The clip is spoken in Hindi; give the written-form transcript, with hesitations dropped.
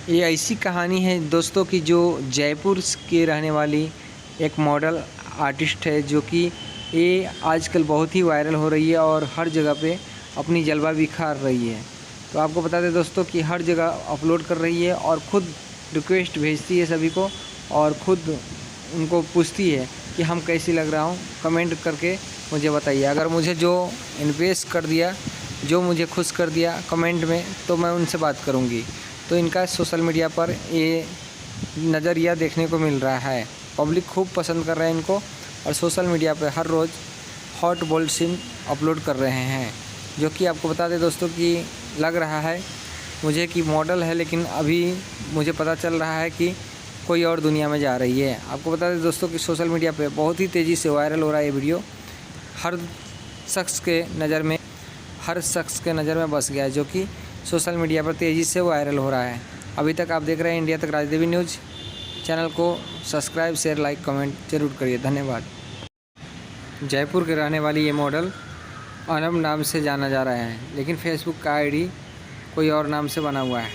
ये ऐसी कहानी है दोस्तों कि जो जयपुर की रहने वाली एक मॉडल आर्टिस्ट है, जो कि ये आजकल बहुत ही वायरल हो रही है और हर जगह पे अपनी जलवा बिखार रही है। तो आपको बता दें दोस्तों कि हर जगह अपलोड कर रही है और ख़ुद रिक्वेस्ट भेजती है सभी को और ख़ुद उनको पूछती है कि हम कैसी लग रहा हूँ, कमेंट करके मुझे बताइए। अगर मुझे जो इम्प्रेस कर दिया, जो मुझे खुश कर दिया कमेंट में, तो मैं उनसे बात करूँगी। तो इनका सोशल मीडिया पर ये नज़रिया देखने को मिल रहा है। पब्लिक खूब पसंद कर रहे हैं इनको और सोशल मीडिया पर हर रोज़ हॉट बोल्ड सीन अपलोड कर रहे हैं, जो कि आपको बता दें दोस्तों कि लग रहा है मुझे कि मॉडल है, लेकिन अभी मुझे पता चल रहा है कि कोई और दुनिया में जा रही है। आपको बता दें दोस्तों कि सोशल मीडिया पे बहुत ही तेज़ी से वायरल हो रहा है ये वीडियो। हर शख्स के नज़र में बस गया है, जो कि सोशल मीडिया पर तेज़ी से वायरल हो रहा है। अभी तक आप देख रहे हैं इंडिया तक राजदेवी न्यूज़। चैनल को सब्सक्राइब, शेयर, लाइक, कमेंट ज़रूर करिए। धन्यवाद। जयपुर के रहने वाली ये मॉडल अनम नाम से जाना जा रहा है, लेकिन फेसबुक का आईडी कोई और नाम से बना हुआ है।